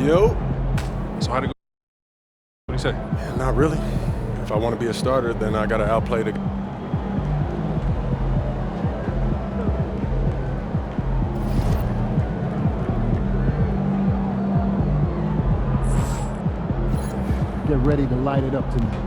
Yo. So how'd it go? What do you say? Yeah, not really. If I want to be a starter, then I got to outplay the... Get ready to light it up tonight.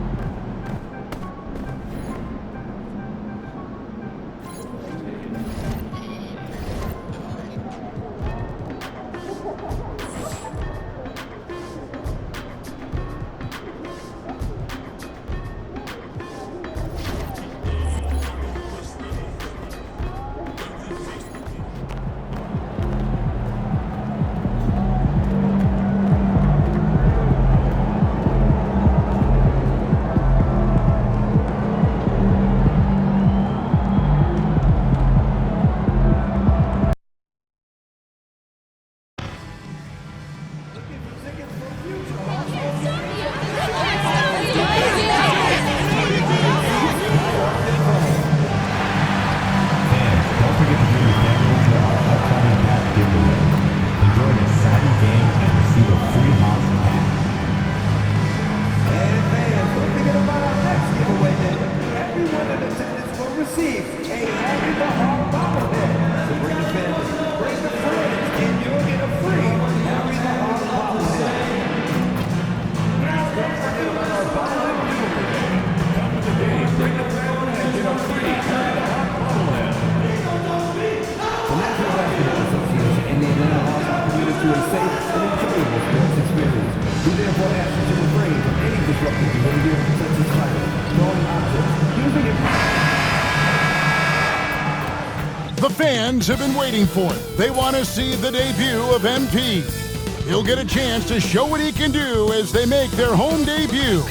The fans have been waiting for it. They want to see the debut of MP. He'll get a chance to show what he can do as they make their home debut.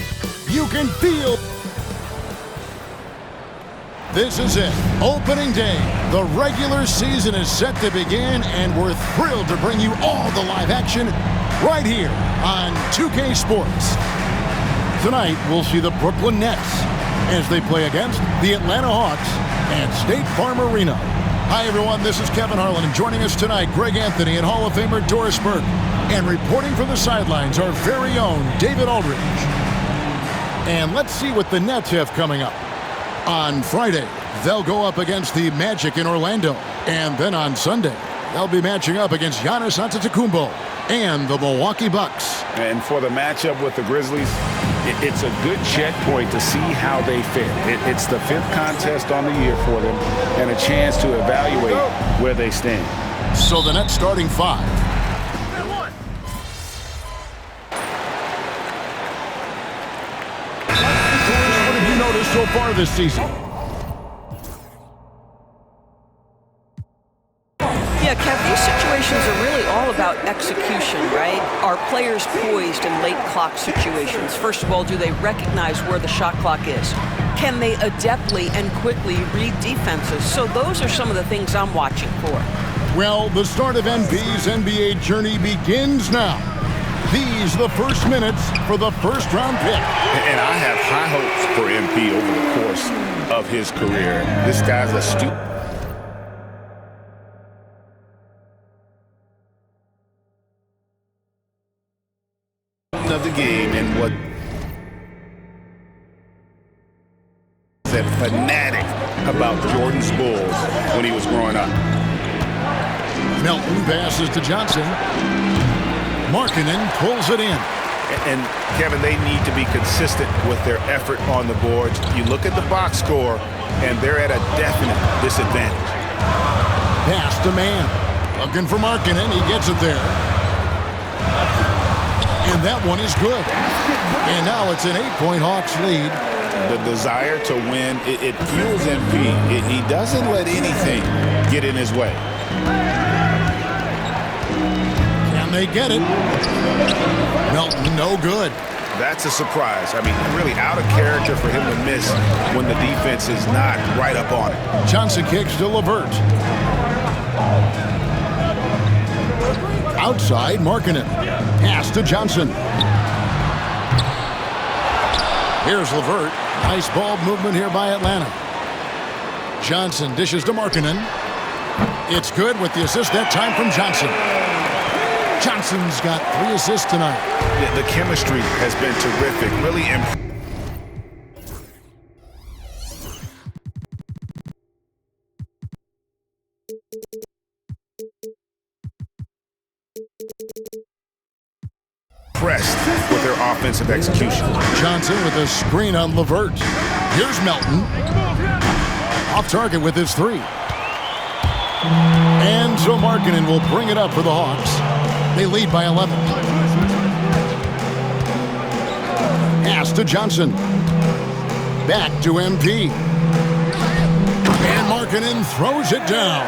You can feel... This is it. Opening day. The regular season is set to begin, and we're thrilled to bring you all the live action right here on 2K Sports. Tonight, we'll see the Brooklyn Nets as they play against the Atlanta Hawks at State Farm Arena. Hi, everyone. This is Kevin Harlan, and joining us tonight, Greg Anthony and Hall of Famer Doris Burke. And reporting from the sidelines, our very own David Aldridge. And let's see what the Nets have coming up. On Friday, they'll go up against the Magic in Orlando. And then on Sunday, they'll be matching up against Giannis Antetokounmpo and the Milwaukee Bucks. And for the matchup with the Grizzlies, it's a good checkpoint to see how they fare. It's the 5th contest on the year for them and a chance to evaluate where they stand. So the Nets starting 5. What have you noticed so far this season? Yeah, Kev, these situations are really all about execution, right? Are players poised in late clock situations? First of all, do they recognize where the shot clock is? Can they adeptly and quickly read defenses? So those are some of the things I'm watching for. Well, the start of MP's NBA journey begins now. These are the first minutes for the first-round pick. And I have high hopes for MP over the course of his career. This guy's a student of the game and what that fanatic about Jordan's Bulls when he was growing up. Melton passes to Johnson. Markkanen pulls it in. And Kevin, they need to be consistent with their effort on the boards. You look at the box score, and they're at a definite disadvantage. Pass to man. Looking for Markkanen. He gets it there. And that one is good. And now it's an 8-point Hawks lead. The desire to win, it fuels MP. He doesn't let anything get in his way. Can they get it? Melton, no good. That's a surprise. I mean, really out of character for him to miss when the defense is not right up on it. Johnson kicks to LeVert. Outside, Markkanen. Pass to Johnson. Here's LeVert. Nice ball movement here by Atlanta. Johnson dishes to Markkanen. It's good with the assist that time from Johnson. Johnson's got 3 assists tonight. The chemistry has been terrific. Really impressed with their offensive execution. Johnson with a screen on LeVert. Here's Melton. Off target with his 3. And so Markkanen will bring it up for the Hawks. They lead by 11. Pass to Johnson. Back to MP. And Markkanen throws it down.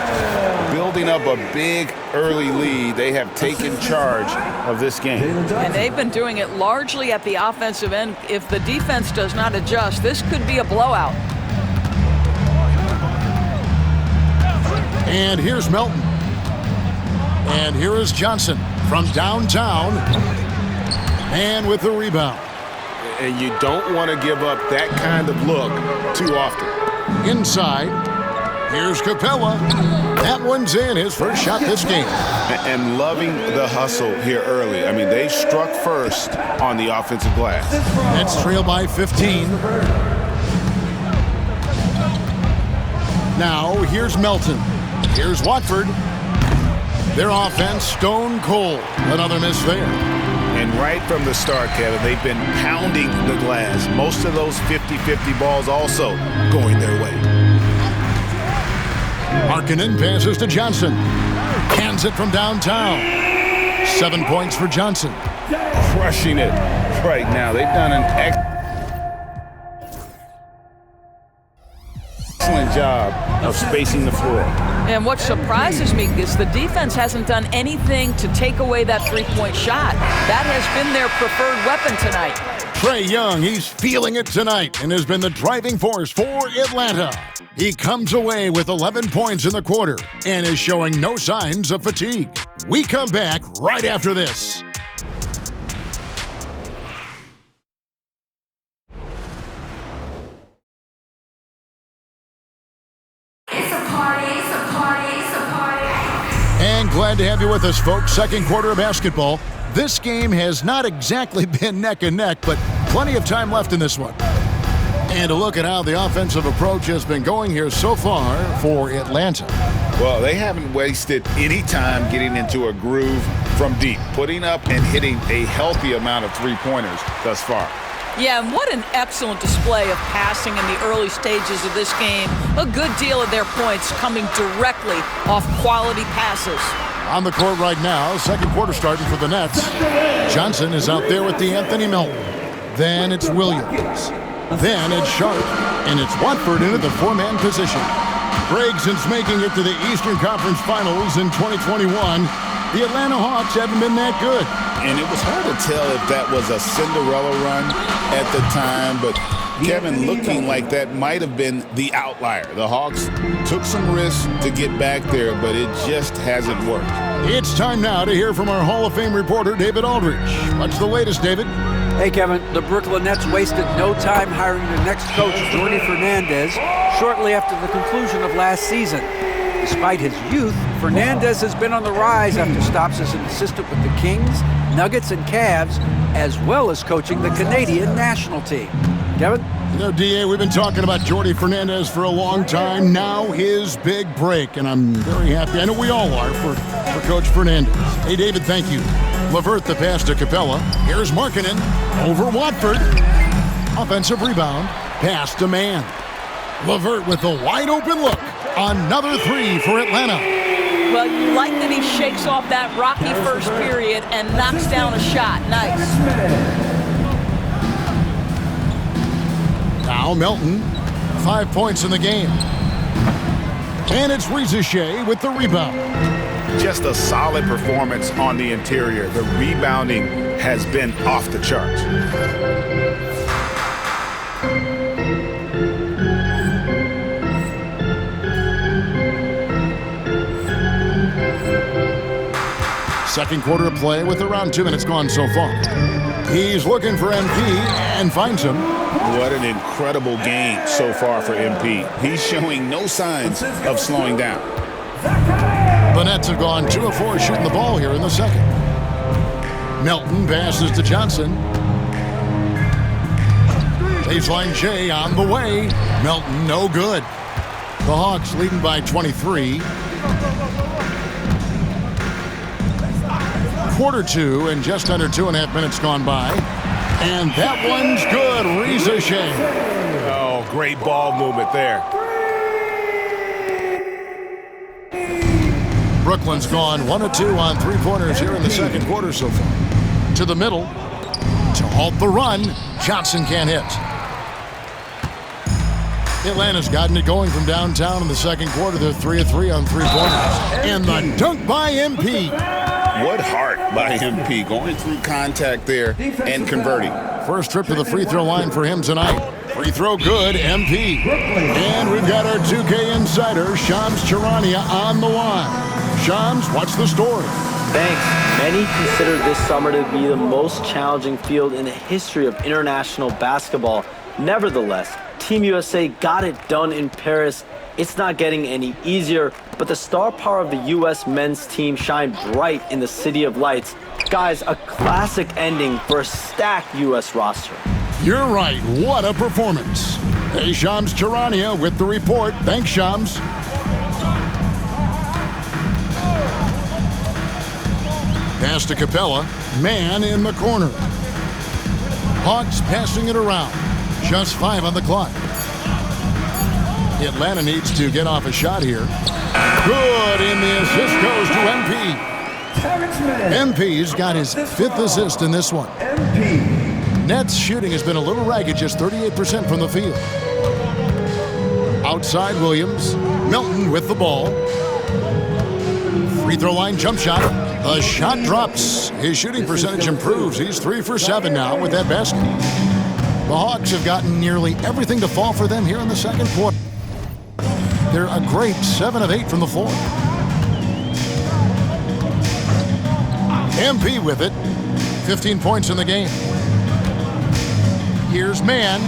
Building up a big early lead, they have taken charge of this game. And they've been doing it largely at the offensive end. If the defense does not adjust, this could be a blowout. And here's Melton. And here is Johnson from downtown. And with the rebound. And you don't want to give up that kind of look too often. Inside. Here's Capella. That one's in, his first shot this game. And loving the hustle here early. I mean, they struck first on the offensive glass. Nets trail by 15. Now, here's Melton. Here's Watford. Their offense stone cold. Another miss there. And right from the start, Kevin, they've been pounding the glass. Most of those 50-50 balls also going their way. Markkanen passes to Johnson. Hands it from downtown. 7 points for Johnson. Crushing it right now. They've done an excellent job of spacing the floor. And what surprises me is the defense hasn't done anything to take away that three-point shot. That has been their preferred weapon tonight. Trae Young, he's feeling it tonight and has been the driving force for Atlanta. He comes away with 11 points in the quarter and is showing no signs of fatigue. We come back right after this. And glad to have you with us, folks. Second quarter of basketball. This game has not exactly been neck and neck, but plenty of time left in this one. And a look at how the offensive approach has been going here so far for Atlanta. Well, they haven't wasted any time getting into a groove from deep, putting up and hitting a healthy amount of three-pointers thus far. Yeah, and what an excellent display of passing in the early stages of this game. A good deal of their points coming directly off quality passes. On the court right now, second quarter starting for the Nets. Johnson is out there with the Anthony Melton. Then it's Williams. Then it's Sharp. And it's Watford into the four-man position. Greg, since making it to the Eastern Conference Finals in 2021, the Atlanta Hawks haven't been that good. And it was hard to tell if that was a Cinderella run at the time, but Kevin, looking like that might have been the outlier. The Hawks took some risks to get back there, but it just hasn't worked. It's time now to hear from our Hall of Fame reporter, David Aldridge. What's the latest, David? Hey, Kevin, the Brooklyn Nets wasted no time hiring their next coach, Jordi Fernandez, shortly after the conclusion of last season. Despite his youth, Fernandez has been on the rise after stops as an assistant with the Kings, Nuggets, and Cavs, as well as coaching the Canadian national team. Kevin? You know, D.A., we've been talking about Jordi Fernandez for a long time. Now his big break, and I'm very happy. I know we all are for Coach Fernandez. Hey, David, thank you. LeVert the pass to Capella. Here's Markkanen over Watford. Offensive rebound. Pass to Mann. LeVert with a wide-open look. Another three for Atlanta. Well, you like that he shakes off that rocky first period and knocks down a shot. Nice. Now Melton, 5 points in the game. And it's Reza Shea with the rebound. Just a solid performance on the interior. The rebounding has been off the charts. Second quarter of play with around 2 minutes gone so far. He's looking for MP and finds him. What an incredible game so far for MP. He's showing no signs of slowing down. The Nets have gone 2 of 4 shooting the ball here in the second. Melton passes to Johnson. Baseline J on the way. Melton, no good. The Hawks leading by 23. Quarter two and just under 2.5 minutes gone by. And that one's good. Reza Shea. Oh, great ball movement there. Brooklyn's gone 1 of 2 on three-pointers here in the second quarter so far. To the middle. To halt the run. Johnson can't hit. Atlanta's gotten it going from downtown in the second quarter. They're 3 of 3 on three-pointers. And the dunk by MP. What heart by MP, going through contact there and converting. First trip to the free throw line for him tonight. Free throw good, MP. And we've got our 2K insider, Shams Charania, on the line. Shams, what's the story? Thanks. Many consider this summer to be the most challenging field in the history of international basketball. Nevertheless, Team USA got it done in Paris. It's not getting any easier, but the star power of the U.S. men's team shined bright in the City of Lights. Guys, a classic ending for a stacked U.S. roster. You're right. What a performance. Hey, Shams Charania with the report. Thanks, Shams. Pass to Capella. Man in the corner. Hawks passing it around. Just 5 on the clock. Atlanta needs to get off a shot here. Good, and the assist goes to MP. MP's got his 5th assist in this one. Nets shooting has been a little ragged, just 38% from the field. Outside Williams. Melton with the ball. Free throw line jump shot. The shot drops. His shooting percentage improves. He's 3 for 7 now with that basket. The Hawks have gotten nearly everything to fall for them here in the second quarter. They're a great 7 of 8 from the floor. MP with it. 15 points in the game. Here's Man.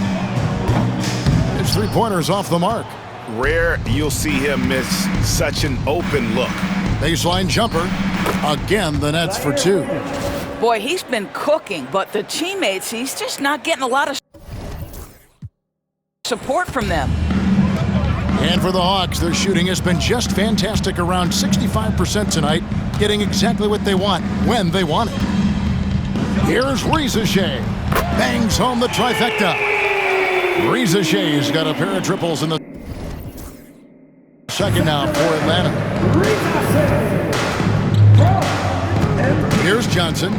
His three-pointer's off the mark. Rare you'll see him miss such an open look. Baseline jumper. Again, the Nets for 2. Boy, he's been cooking, but the teammates, he's just not getting a lot of support from them. And for the Hawks, their shooting has been just fantastic, around 65% tonight, getting exactly what they want, when they want it. Here's Reza Shea. Bangs home the trifecta. Reza Shea's got a pair of triples in the second now for Atlanta. Here's Johnson.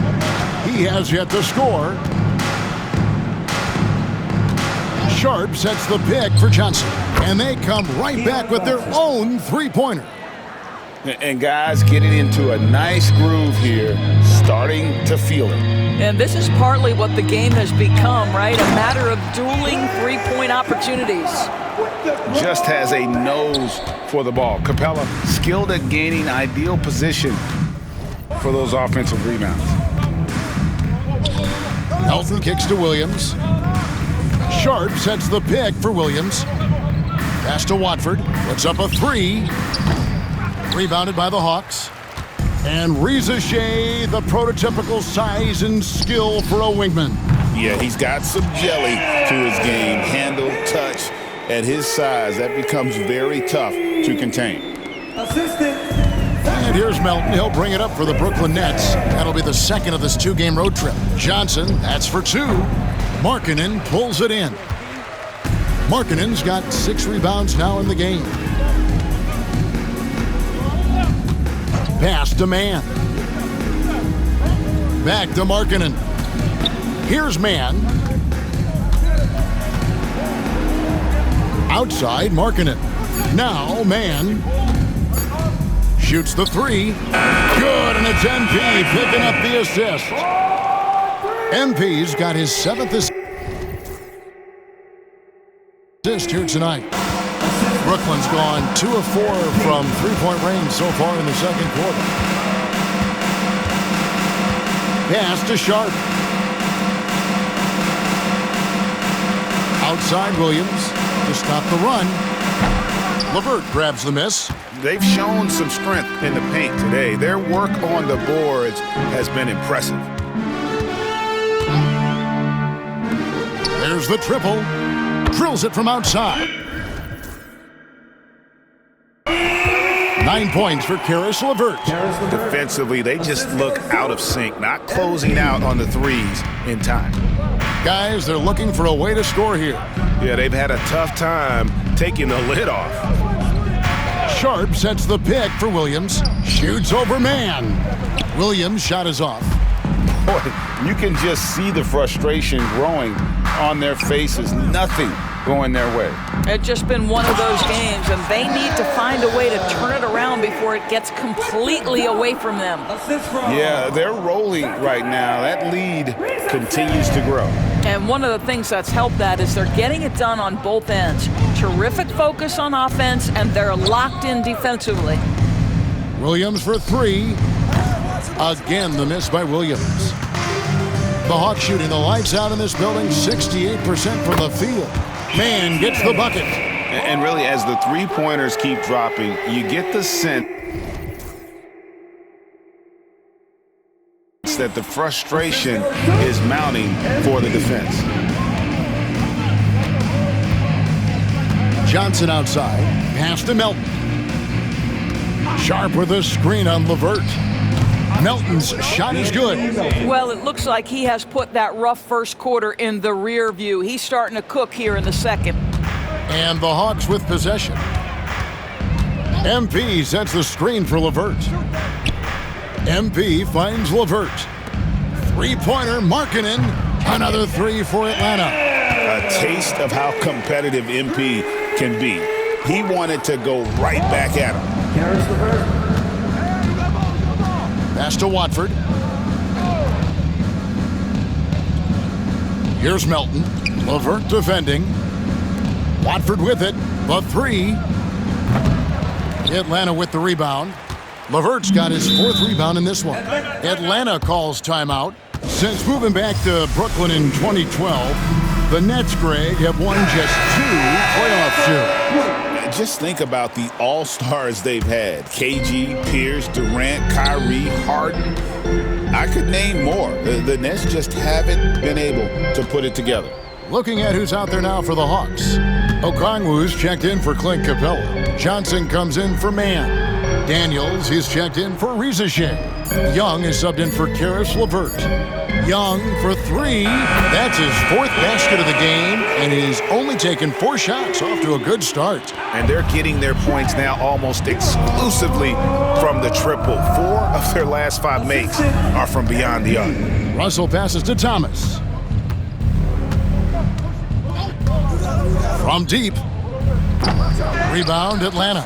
He has yet to score. Sharp sets the pick for Johnson. And they come right back with their own three-pointer. And guys getting into a nice groove here, starting to feel it. And this is partly what the game has become, right? A matter of dueling three-point opportunities. Just has a nose for the ball. Capella skilled at gaining ideal position for those offensive rebounds. Melton kicks to Williams. Sharp sets the pick for Williams. Pass to Watford. Puts up a 3. Rebounded by the Hawks. And Reza Shea, the prototypical size and skill for a wingman. Yeah, he's got some jelly to his game. Handle, touch. At his size, that becomes very tough to contain. And here's Melton. He'll bring it up for the Brooklyn Nets. That'll be the second of this 2-game road trip. Johnson, that's for 2. Markkanen pulls it in. Markkanen's got 6 rebounds now in the game. Pass to Man. Back to Markkanen. Here's Man. Outside Markkanen. Now Man. Shoots the 3. Good, and it's MP picking up the assist. MP's got his 7th assist here tonight. Brooklyn's gone 2 of 4 from three-point range so far in the second quarter. Pass to Sharp. Outside Williams to stop the run. LeVert grabs the miss. they've shown some strength in the paint today. Their work on the boards has been impressive. There's the triple. Drills it from outside. 9 points for Caris LeVert. Defensively, they just look out of sync, not closing out on the threes in time. Guys, they're looking for a way to score here. Yeah, they've had a tough time taking the lid off. Sharp sets the pick for Williams. Shoots over man. Williams' shot is off. Boy, you can just see the frustration growing on their faces. Nothing going their way. It's just been one of those games, and they need to find a way to turn it around before it gets completely away from them. Yeah, they're rolling right now. That lead continues to grow. And one of the things that's helped that is they're getting it done on both ends. Terrific focus on offense, and they're locked in defensively. Williams for three. Again, the miss by Williams. The Hawks shooting the lights out in this building, 68% from the field. Man gets the bucket. And really, as the three-pointers keep dropping, you get the sense that the frustration is mounting for the defense. Johnson outside. Pass to Melton. Sharp with a screen on LeVert. Melton's shot is good. Well, it looks like he has put that rough first quarter in the rear view. He's starting to cook here in the second. And the Hawks with possession. MP sets the screen for LeVert. MP finds LeVert. Three-pointer, Markkanen. Another three for Atlanta. A taste of how competitive MP can be. He wanted to go right back at him. Pass to Watford. Here's Melton. LeVert defending. Watford with it. The three. Atlanta with the rebound. LeVert's got his fourth rebound in this one. Atlanta calls timeout. Since moving back to Brooklyn in 2012, the Nets, Greg, have won just 2 playoff series. Just think about the all-stars they've had. KG, Pierce, Durant, Kyrie, Harden. I could name more. The Nets just haven't been able to put it together. Looking at who's out there now for the Hawks. Okongwu's checked in for Clint Capella. Johnson comes in for Mann. Daniels, he's checked in for Rizachet. Young is subbed in for Caris LeVert. Young for three. That's his fourth basket of the game, and he's only taken 4 shots, off to a good start. And they're getting their points now almost exclusively from the triple. 4 of their last 5 makes are from beyond the arc. Russell passes to Thomas. From deep. Rebound, Atlanta.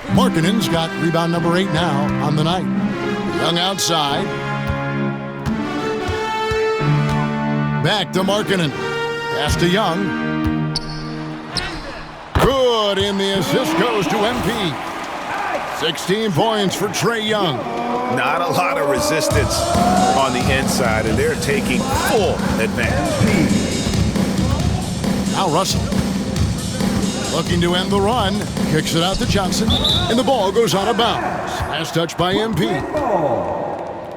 Markkanen's got rebound number 8 now on the night. Young outside. Back to Markkanen. Pass to Young. Good, and the assist goes to MP. 16 points for Trae Young. Not a lot of resistance on the inside, and they're taking full advantage. Now Russell. Looking to end the run. Kicks it out to Johnson, and the ball goes out of bounds. Last touch by MP.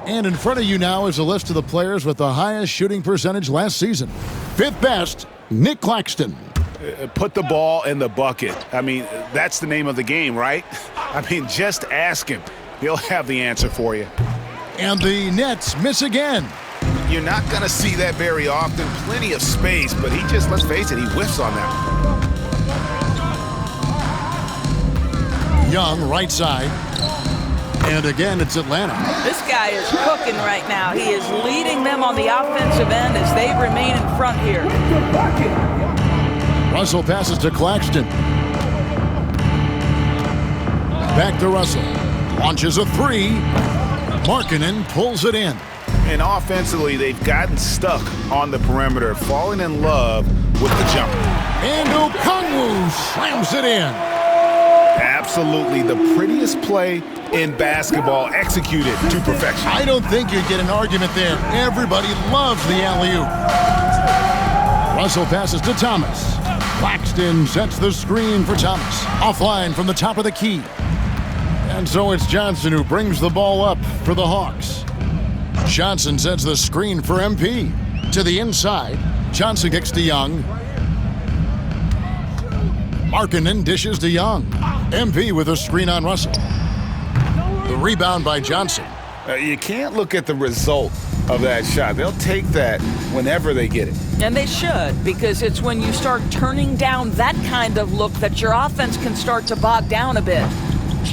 And in front of you now is a list of the players with the highest shooting percentage last season. 5th best, Nick Claxton. Put the ball in the bucket. I mean, that's the name of the game, right? I mean, just ask him. He'll have the answer for you. And the Nets miss again. You're not going to see that very often. Plenty of space, but he just, let's face it, he whiffs on that. Young, right side. And again, it's Atlanta. This guy is cooking right now. He is leading them on the offensive end as they remain in front here. Russell passes to Claxton. Back to Russell. Launches a three. Markkanen pulls it in. And offensively, they've gotten stuck on the perimeter, falling in love with the jumper. And Okongwu slams it in. Absolutely the prettiest play in basketball, executed to perfection. I don't think you'd get an argument there. Everybody loves the alley-oop. Russell passes to Thomas. Claxton sets the screen for Thomas. Offline from the top of the key. And so it's Johnson who brings the ball up for the Hawks. Johnson sets the screen for MP. To the inside. Johnson kicks to Young. Markkanen dishes to Young. MP with a screen on Russell. The rebound by Johnson. You can't look at the result of that shot. They'll take that whenever they get it. And they should, because it's when you start turning down that kind of look that your offense can start to bog down a bit.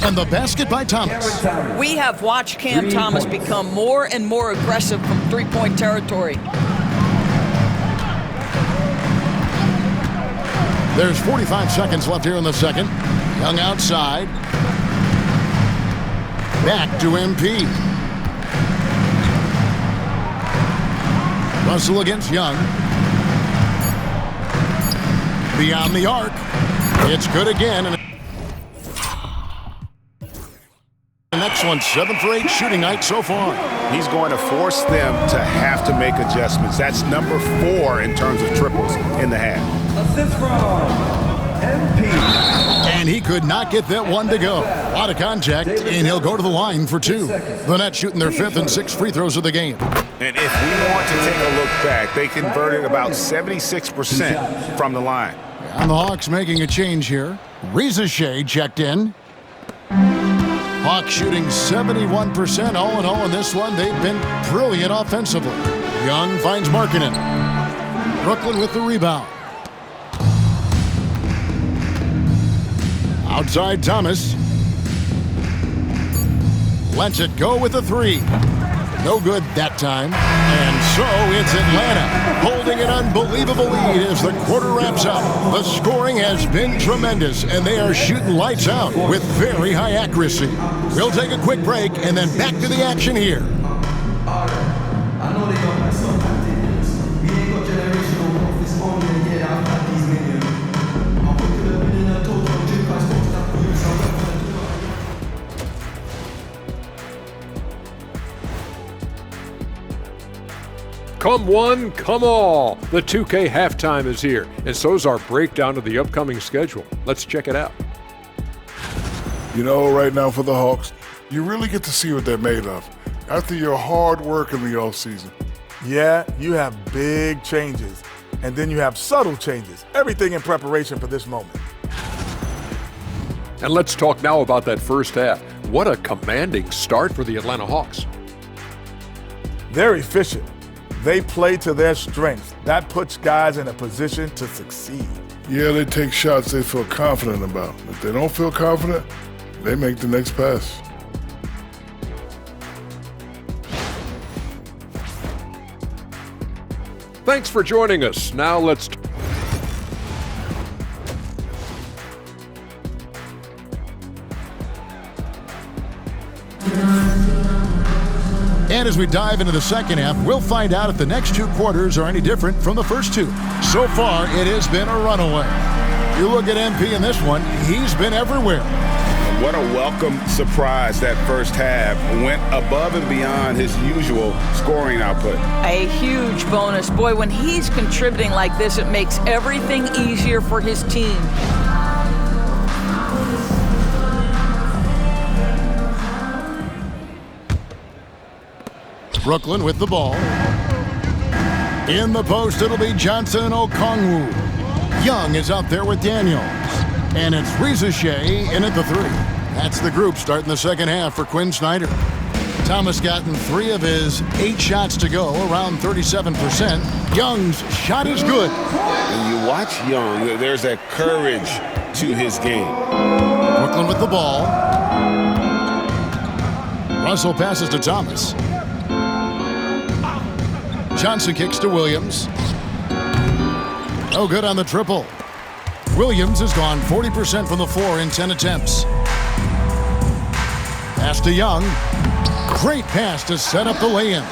And the basket by Thomas. We have watched Cam Thomas become more and more aggressive from three-point territory. There's 45 seconds left here in the second. Young outside. Back to MP. Russell against Young. Beyond the arc. It's good again. And the next one, 7 for 8 shooting night so far. He's going to force them to have to make adjustments. That's number 4 in terms of triples in the half. Assist from MP. And he could not get that one to go. A lot of contact, and he'll go to the line for 2. The Nets shooting their 5th and 6th free throws of the game. And if we want to take a look back, they converted about 76% from the line. And the Hawks making a change here. Reza Shea checked in. Hawks shooting 71% all in all in this one. They've been brilliant offensively. Young finds Markkanen. Brooklyn with the rebound. Outside Thomas. Lets it go with the 3. No good that time. And so it's Atlanta holding an unbelievable lead as the quarter wraps up. The scoring has been tremendous, and they are shooting lights out with very high accuracy. We'll take a quick break and then back to the action here. I know they got some tactics. We ain't got generational growth. It's only a year that I've had these millions. I'll put the in a total drip. I stopped that for you. Come one, come all. The 2K halftime is here, and so's our breakdown of the upcoming schedule. Let's check it out. You know, right now for the Hawks, you really get to see what they're made of after your hard work in the offseason. Yeah, you have big changes, and then you have subtle changes. Everything in preparation for this moment. And let's talk now about that first half. What a commanding start for the Atlanta Hawks. They're efficient. They play to their strengths. That puts guys in a position to succeed. Yeah, they take shots they feel confident about. If they don't feel confident, they make the next pass. Thanks for joining us. Now let's... And as we dive into the second half, we'll find out if the next 2 quarters are any different from the first 2. So far, it has been a runaway. You look at MP in this one, he's been everywhere. What a welcome surprise that first half. Went above and beyond his usual scoring output. A huge bonus. Boy, when he's contributing like this, it makes everything easier for his team. Brooklyn with the ball. In the post, it'll be Johnson and Okongwu. Young is out there with Daniels. And it's Reza Shea in at the 3. That's the group starting the second half for Quinn Snyder. Thomas gotten 3 of his 8 shots to go, around 37%. Young's shot is good. When you watch Young, there's that courage to his game. Brooklyn with the ball. Russell passes to Thomas. Johnson kicks to Williams. No good on the triple. Williams has gone 40% from the floor in 10 attempts. Pass to Young. Great pass to set up the lay-in.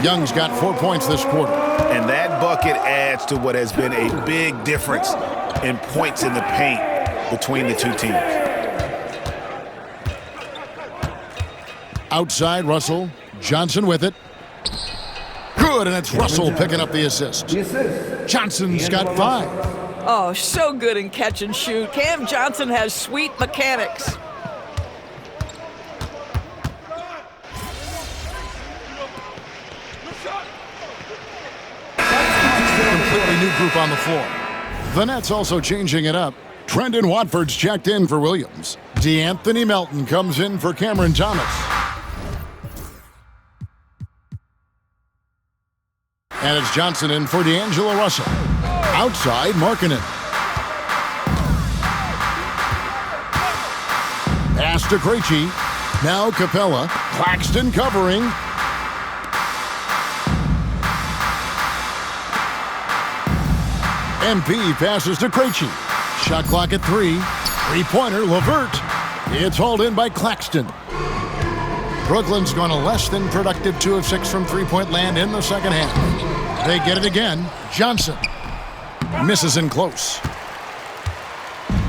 Young's got 4 points this quarter. And that bucket adds to what has been a big difference in points in the paint between the 2 teams. Outside Russell. Johnson with it. Good, and it's Russell picking up the assist. Johnson's got 5. Oh, so good in catch and shoot. Cam Johnson has sweet mechanics. Completely new group on the floor. The Nets also changing it up. Trendon Watford's checked in for Williams. DeAnthony Melton comes in for Cameron Thomas. And it's Johnson in for D'Angelo Russell. Outside, Markkanen. Pass to Krejci. Now Capella. Claxton covering. MP passes to Krejci. Shot clock at 3. Three-pointer, LeVert. It's hauled in by Claxton. Brooklyn's gone a less than productive 2 of 6 from three-point land in the second half. They get it again. Johnson misses in close.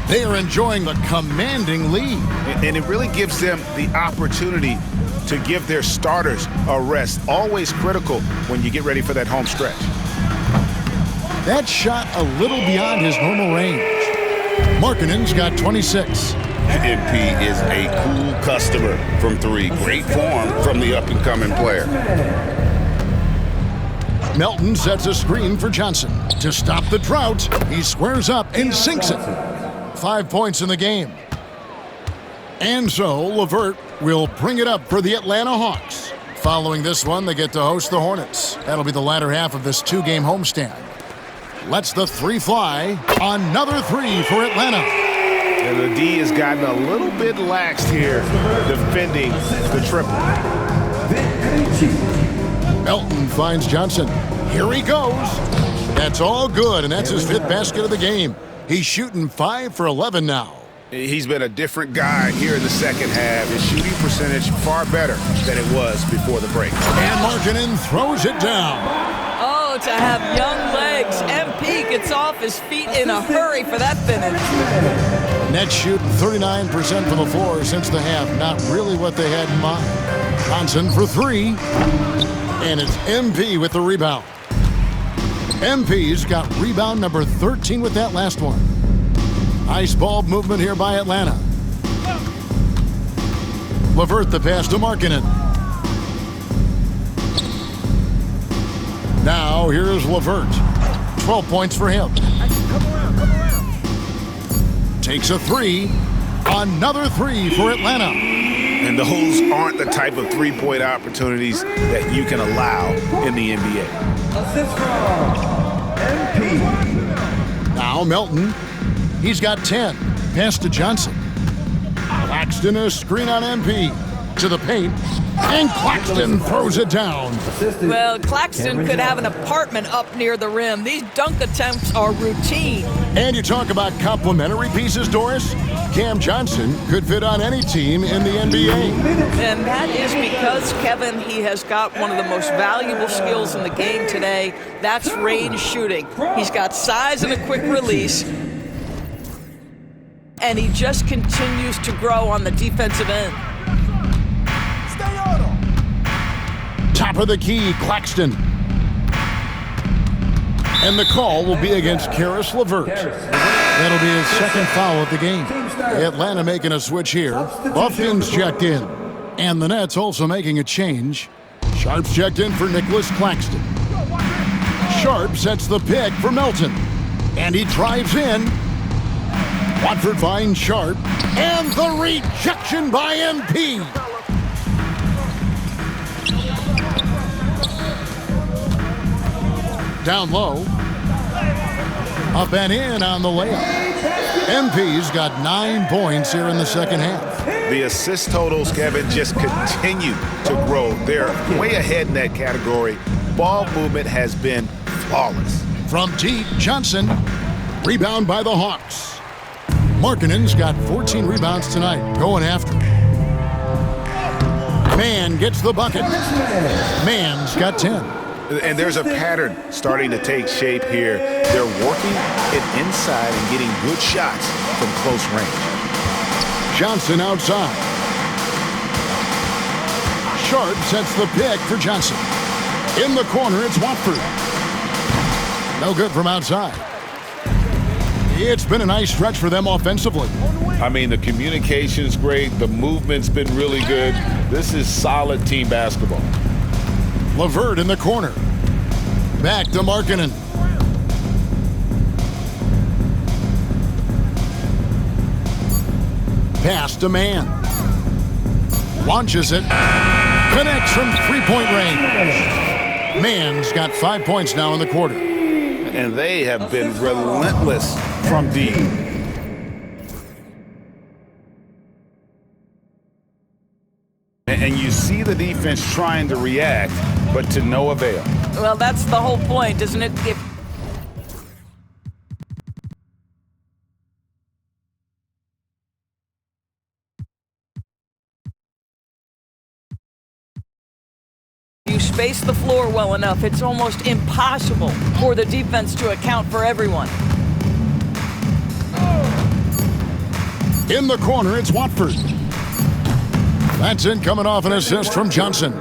They are enjoying the commanding lead. And it really gives them the opportunity to give their starters a rest. Always critical when you get ready for that home stretch. That shot a little beyond his normal range. Markkanen's got 26. MP is a cool customer from 3. Great form from the up-and-coming player. Melton sets a screen for Johnson. To stop the drought, he squares up and sinks it. 5 points in the game. And so LeVert will bring it up for the Atlanta Hawks. Following this one, they get to host the Hornets. That'll be the latter half of this 2-game homestand. Lets the 3 fly. Another 3 for Atlanta. And the D has gotten a little bit lax here defending the triple. Melton finds Johnson. Here he goes. That's all good, and that's his 5th basket of the game. He's shooting 5 for 11 now. He's been a different guy here in the second half. His shooting percentage far better than it was before the break. And Markkanen throws it down. Oh, to have young legs. MP gets off his feet in a hurry for that finish. Nets shooting 39% from the floor since the half. Not really what they had in mind. Johnson for 3. And it's MP with the rebound. MP's got rebound number 13 with that last one. Nice ball movement here by Atlanta. LeVert the pass to Markkanen. Now here's LeVert. 12 points for him. Takes a 3. Another 3 for Atlanta. And those aren't the type of three-point opportunities that you can allow in the NBA. Assist from MP. Now Melton. He's got 10. Pass to Johnson. Claxton a screen on MP. To the paint. And Claxton throws it down. Well, Claxton could have an apartment up near the rim. These dunk attempts are routine. And you talk about complementary pieces, Doris. Cam Johnson could fit on any team in the NBA. And that is because, Kevin, he has got one of the most valuable skills in the game today. That's range shooting. He's got size and a quick release. And he just continues to grow on the defensive end. Top of the key, Claxton. And the call will be against Caris LeVert. That'll be his second foul of the game. Atlanta making a switch here. Buffkin's checked in. And the Nets also making a change. Sharp's checked in for Nicholas Claxton. Sharp sets the pick for Melton. And he drives in. Watford finds Sharp. And the rejection by MP. Down low. Up and in on the layup. MP's got 9 points here in the second half. The assist totals, Kevin, just continue to grow. They're way ahead in that category. Ball movement has been flawless. From deep, Johnson. Rebound by the Hawks. Markkanen's got 14 rebounds tonight. Going after. Mann gets the bucket. Mann's got 10. And there's a pattern starting to take shape here. They're working it inside and getting good shots from close range. Johnson outside. Sharp sets the pick for Johnson. In the corner, it's Watford. No good from outside. It's been a nice stretch for them offensively. I mean, the communication's great. The movement's been really good. This is solid team basketball. LeVert in the corner. Back to Markkanen. Pass to Mann. Launches it. Connects from three-point range. Mann's got 5 points now in the quarter. And they have been relentless from deep. And you see the defense trying to react, but to no avail. Well, that's the whole point, isn't it? If you space the floor well enough, it's almost impossible for the defense to account for everyone. In the corner, it's Watford. That's in, coming off an assist from Johnson.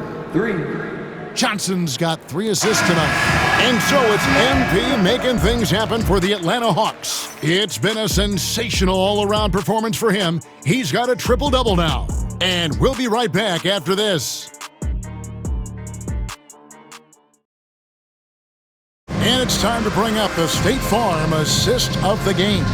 Johnson's got 3 assists tonight. And so it's MP making things happen for the Atlanta Hawks. It's been a sensational all-around performance for him. He's got a triple-double now. And we'll be right back after this. And it's time to bring up the State Farm assist of the game.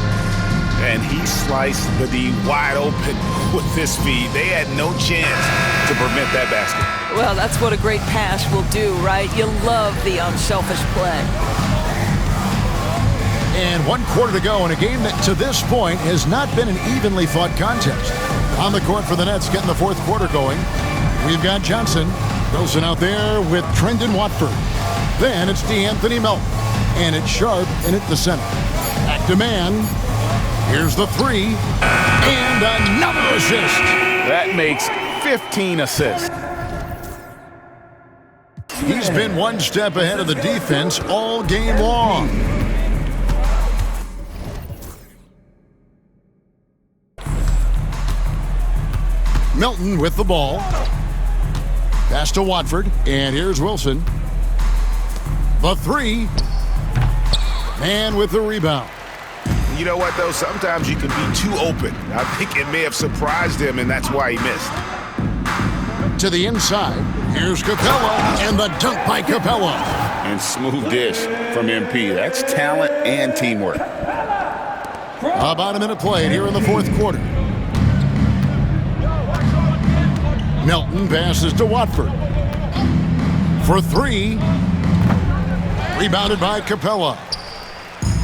And he sliced the D wide open with his feed. They had no chance to prevent that basket. Well, that's what a great pass will do, right? You love the unselfish play. And 1 quarter to go in a game that to this point has not been an evenly fought contest. On the court for the Nets, getting the 4th quarter going. We've got Johnson. Wilson out there with Trendon Watford. Then it's DeAnthony Melton. And it's Sharp in at the center. Back to Mann. Here's the 3. And another assist. That makes 15 assists. He's been 1 step ahead of the defense all game long. Melton with the ball. Pass to Watford. And here's Wilson. The 3. Mann with the rebound. You know what, though? Sometimes you can be too open. I think it may have surprised him, and that's why he missed. To the inside. Here's Capella, and the dunk by Capella. And smooth dish from MP. That's talent and teamwork. About a minute played here in the 4th quarter. Melton passes to Watford. For 3. Rebounded by Capella.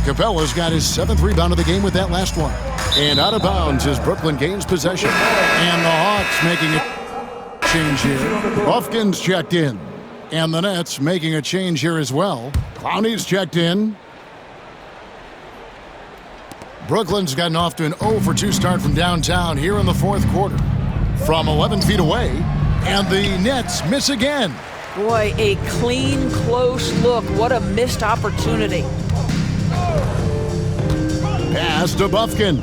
Capella's got his 7th rebound of the game with that last one. And out of bounds as Brooklyn gains possession. And the Hawks making a change here. Buffkin's checked in. And the Nets making a change here as well. Clowney's checked in. Brooklyn's gotten off to an 0-for-2 start from downtown here in the 4th quarter. From 11 feet away. And the Nets miss again. Boy, a clean, close look. What a missed opportunity. Pass to Buffkin.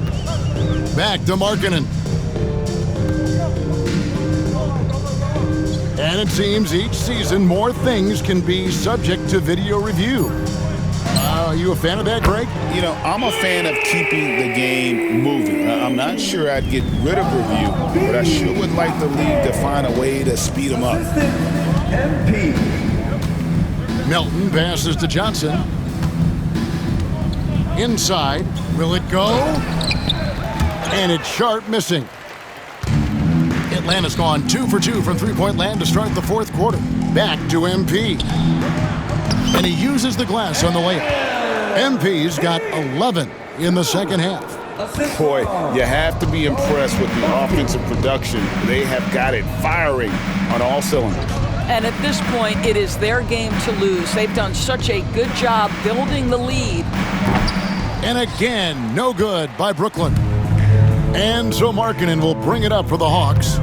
Back to Markkanen. And it seems each season more things can be subject to video review. Are you a fan of that, Greg? You know, I'm a fan of keeping the game moving. I'm not sure I'd get rid of review, but I sure would like the league to find a way to speed them up. Melton passes to Johnson. Inside. Will it go? And it's Sharp missing. Atlanta's gone 2-for-2 from three-point land to start the 4th quarter. Back to MP. And he uses the glass on the layup. MP's got 11 in the 2nd half. Boy, you have to be impressed with the offensive production. They have got it firing on all cylinders. And at this point, it is their game to lose. They've done such a good job building the lead. And again, no good by Brooklyn. And so Markkanen will bring it up for the Hawks.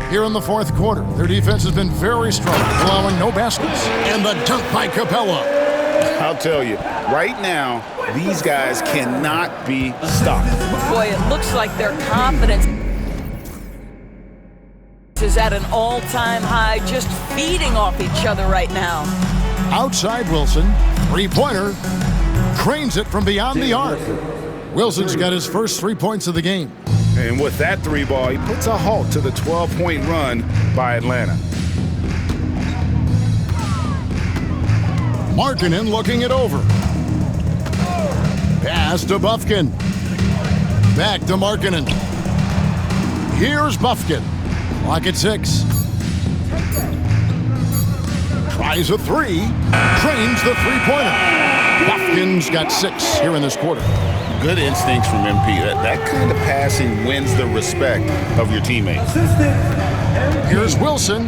Here in the 4th quarter, their defense has been very strong, allowing no baskets. And the dunk by Capella. I'll tell you, right now, these guys cannot be stopped. Boy, it looks like their confidence is at an all-time high, just feeding off each other right now. Outside Wilson, 3-pointer, cranes it from beyond the arc. Wilson's got his first 3 points of the game. And with that 3-ball, he puts a halt to the 12-point run by Atlanta. Markkanen looking it over. Pass to Bufkin. Back to Markkanen. Here's Bufkin. Clock at 6. Tries a 3. Trains the three-pointer. Bufkin's got 6 here in this quarter. Good instincts from MP. That kind of passing wins the respect of your teammates. Here's Wilson.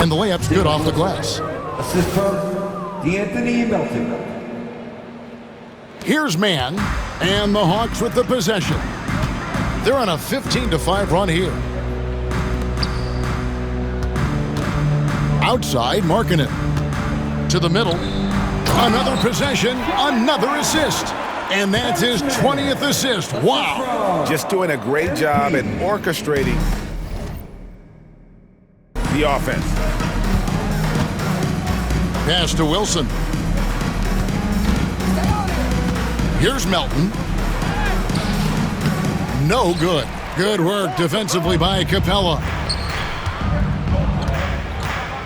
And the layup's good off the glass. Assist from D'Anthony Melton. Here's Mann. And the Hawks with the possession. They're on a 15-5 run here. Outside, Markkanen. To the middle. Another possession, another assist. And that's his 20th assist. Wow. Just doing a great job at orchestrating the offense. Pass to Wilson. Here's Melton. No good. Good work defensively by Capella.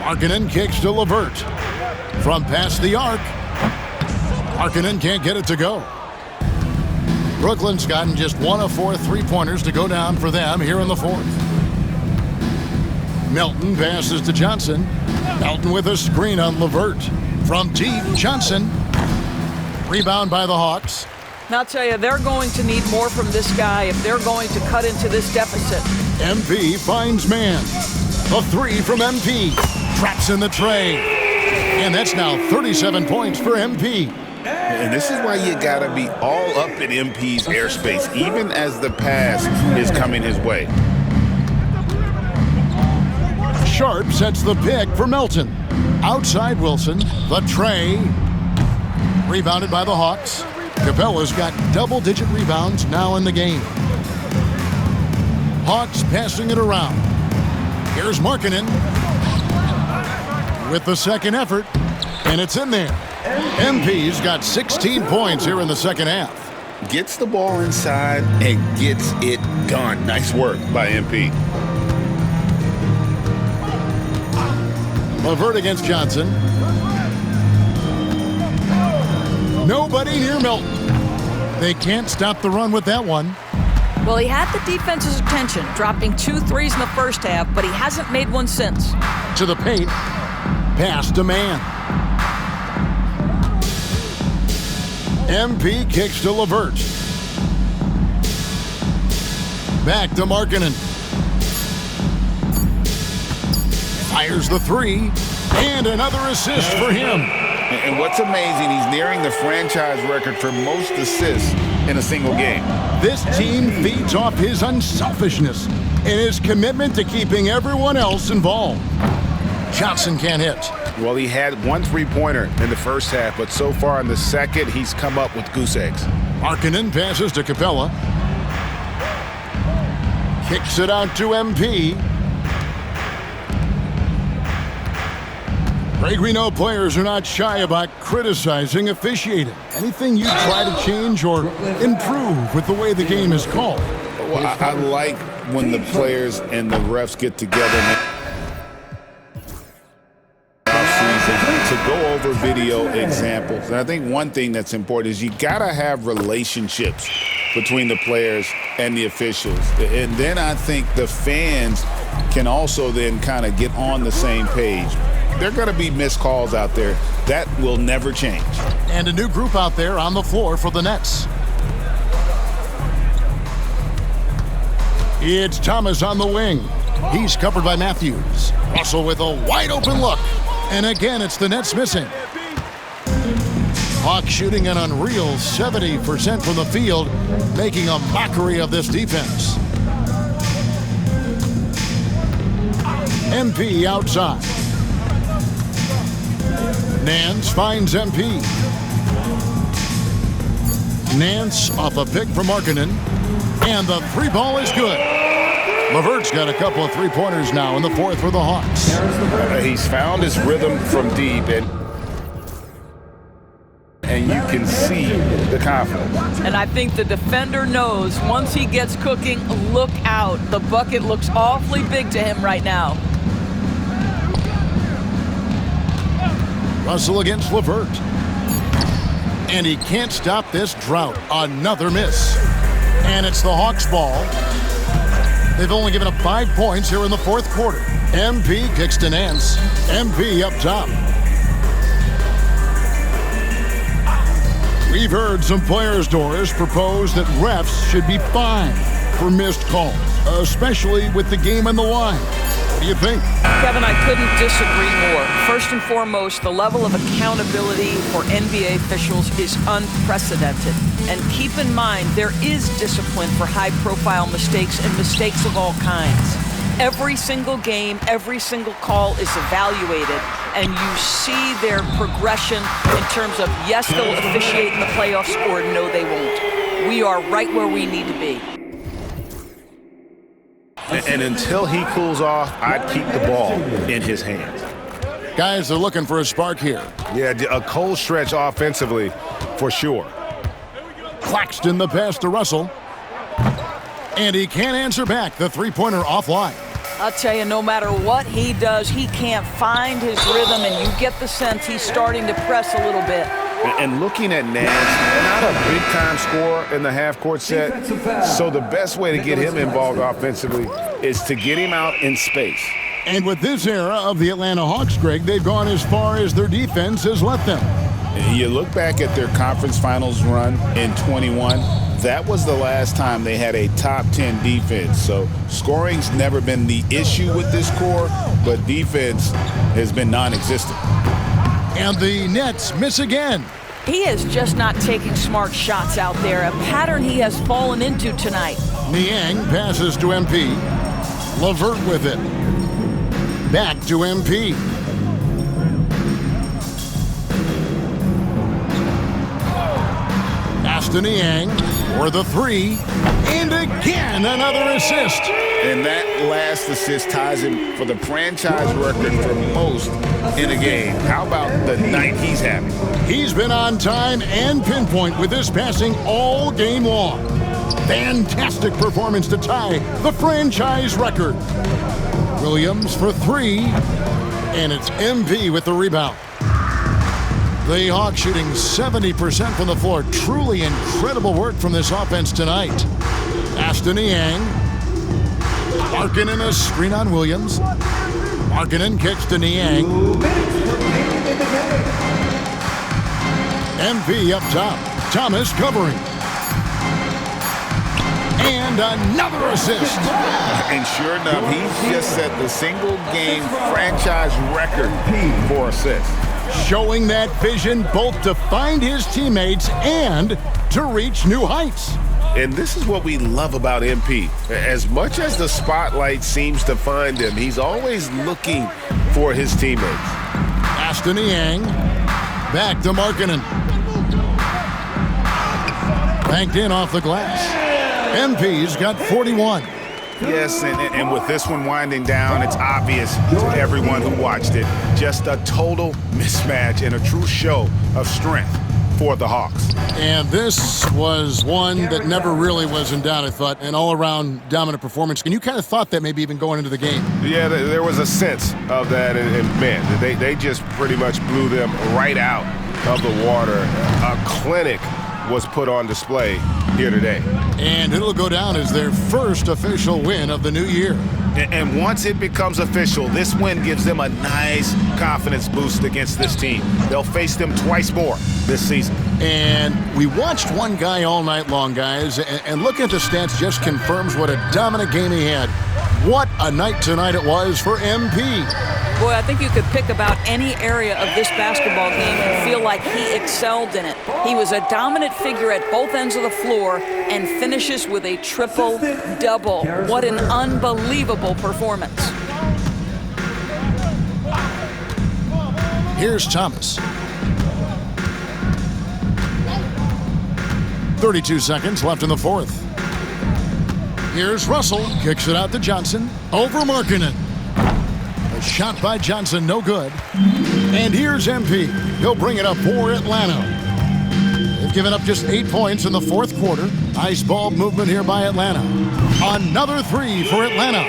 Markkanen kicks to LeVert. From past the arc. Markkanen can't get it to go. Brooklyn's gotten just 1 of 4 three-pointers to go down for them here in the fourth. Melton passes to Johnson. Melton with a screen on LeVert. From deep, Johnson. Rebound by the Hawks. Now I'll tell you, they're going to need more from this guy if they're going to cut into this deficit. MP finds Mann. A 3 from MP. Traps in the tray. And that's now 37 points for MP. And this is why you got to be all up in MP's airspace, even as the pass is coming his way. Sharp sets the pick for Melton. Outside Wilson. The tray. Rebounded by the Hawks. Capella's got double-digit rebounds now in the game. Hawks passing it around. Here's Markkanen with the second effort, and it's in there. MP's got 16 points here in the second half. Gets the ball inside and gets it done. Nice work by MP. LeVert against Johnson. Nobody near Melton. They can't stop the run with that one. Well, he had the defense's attention, dropping 2 threes in the first half, but he hasn't made one since. To the paint. Pass to Mann. MP kicks to LeVert. Back to Markkanen. Fires the 3. And another assist for him. And what's amazing, he's nearing the franchise record for most assists in a single game. This team feeds off his unselfishness and his commitment to keeping everyone else involved. Johnson can't hit. Well, he had 1 three-pointer in the first half, but so far in the second, he's come up with goose eggs. Markkanen passes to Capella. Kicks it out to MP. Greg, we know players are not shy about criticizing officiating. Anything you try to change or improve with the way the game is called? Well, I like when the players and the refs get together to go over video examples. And I think one thing that's important is you got to have relationships between the players and the officials. And then I think the fans can also then kind of get on the same page. There are going to be missed calls out there. That will never change. And a new group out there on the floor for the Nets. It's Thomas on the wing. He's covered by Matthews. Russell with a wide open look. And again, it's the Nets missing. Hawks shooting an unreal 70% from the field, making a mockery of this defense. MP outside. Nance finds MP. Nance off a pick from Markkanen. And the 3 ball is good. LeVert's got a couple of 3-pointers now in the fourth for the Hawks. He's found his rhythm from deep, and you can see the confidence. And I think the defender knows once he gets cooking, look out. The bucket looks awfully big to him right now. Russell against LeVert. And he can't stop this drought. Another miss. And it's the Hawks' ball. They've only given up 5 points here in the fourth quarter. MP kicks to Nance. MP up top. We've heard some players' doors propose that refs should be fined for missed calls, especially with the game on the line. What do you think? Kevin, I couldn't disagree more. First and foremost, the level of accountability for NBA officials is unprecedented. And keep in mind, there is discipline for high-profile mistakes and mistakes of all kinds. Every single game, every single call is evaluated, and you see their progression in terms of, yes, they'll officiate in the playoffs, or no, they won't. We are right where we need to be. And until he cools off, I'd keep the ball in his hands. Guys are looking for a spark here. Yeah, a cold stretch offensively, for sure. Claxton the pass to Russell. And he can't answer back. The three-pointer offline. I'll tell you, no matter what he does, he can't find his rhythm, and you get the sense he's starting to press a little bit. And looking at Nance, not a big-time scorer in the half-court set, so the best way to get him involved offensively is to get him out in space. And with this era of the Atlanta Hawks, Greg, they've gone as far as their defense has let them. You look back at their conference finals run in 21, that was the last time they had a top 10 defense. So scoring's never been the issue with this core, but defense has been non-existent. And the Nets miss again. He is just not taking smart shots out there, a pattern he has fallen into tonight. Niang passes to MP. LeVert with it. Back to MP. Pass to Niang for the three. And again, another assist. And that last assist ties him for the franchise record for most in a game. How about the night he's having? He's been on time and pinpoint with his passing all game long. Fantastic performance to tie the franchise record. Williams for three, and it's MP with the rebound. The Hawks shooting 70% from the floor. Truly incredible work from this offense tonight. Pass to Niang. Markkanen a screen on Williams. Markkanen kicks to Niang. MP up top. Thomas covering. And another assist. And sure enough, he's just set the single-game franchise record for assists. Showing that vision both to find his teammates and to reach new heights. And this is what we love about MP. As much as the spotlight seems to find him, he's always looking for his teammates. Pass to Niang. Back to Markkanen. Banked in off the glass. MP's got 41. Yes, and with this one winding down, it's obvious to everyone who watched it. Just a total mismatch and a true show of strength for the Hawks. And this was one that never really was in doubt, I thought, an all-around dominant performance. And you kind of thought that maybe even going into the game. Yeah, there was a sense of that, and man, they just pretty much blew them right out of the water. A clinic was put on display here today. And it'll go down as their first official win of the new year. And once it becomes official, this win gives them a nice confidence boost against this team. They'll face them twice more this season. And we watched one guy all night long, guys, and looking at the stats just confirms what a dominant game he had. What a night tonight it was for MP. Boy, I think you could pick about any area of this basketball game and feel like he excelled in it. He was a dominant figure at both ends of the floor and finishes with a triple-double. What an unbelievable performance. Here's Thomas. 32 seconds left in the fourth. Here's Russell. Kicks it out to Johnson. Over Markkanen. A shot by Johnson, no good. And here's MP. He'll bring it up for Atlanta. They've given up just 8 points in the fourth quarter. Ice ball movement here by Atlanta. Another three for Atlanta.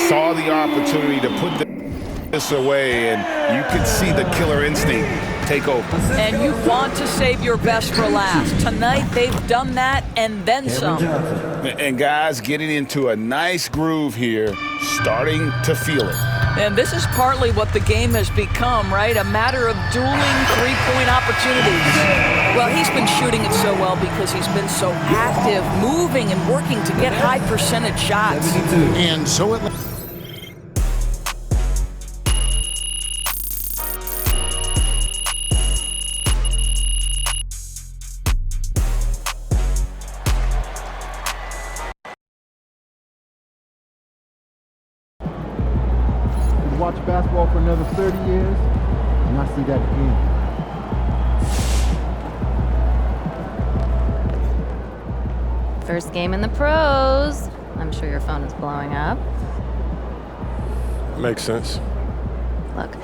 Saw the opportunity to put the... this away, and you can see the killer instinct take over. And you want to save your best for last. Tonight, they've done that and then some. And guys getting into a nice groove here, starting to feel it. And this is partly what the game has become, right? A matter of dueling three-point opportunities. Well, he's been shooting it so well because he's been so active, moving and working to get high percentage shots. And so it... Watch basketball for another 30 years, and I see that again. First game in the pros. I'm sure your phone is blowing up. Makes sense. Look,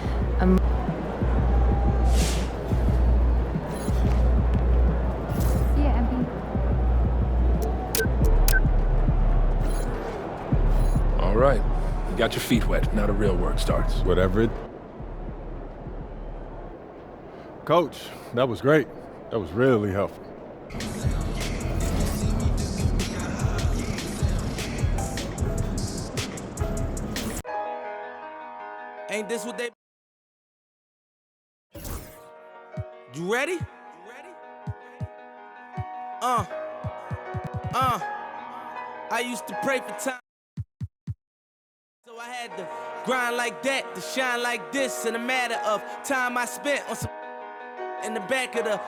All right. You got your feet wet. Now the real work starts. Whatever it... Coach, that was great. That was really helpful. Ain't this what they... You ready? I used to pray for time. So I had to grind like that, to shine like this. In a matter of time I spent on some in the back of the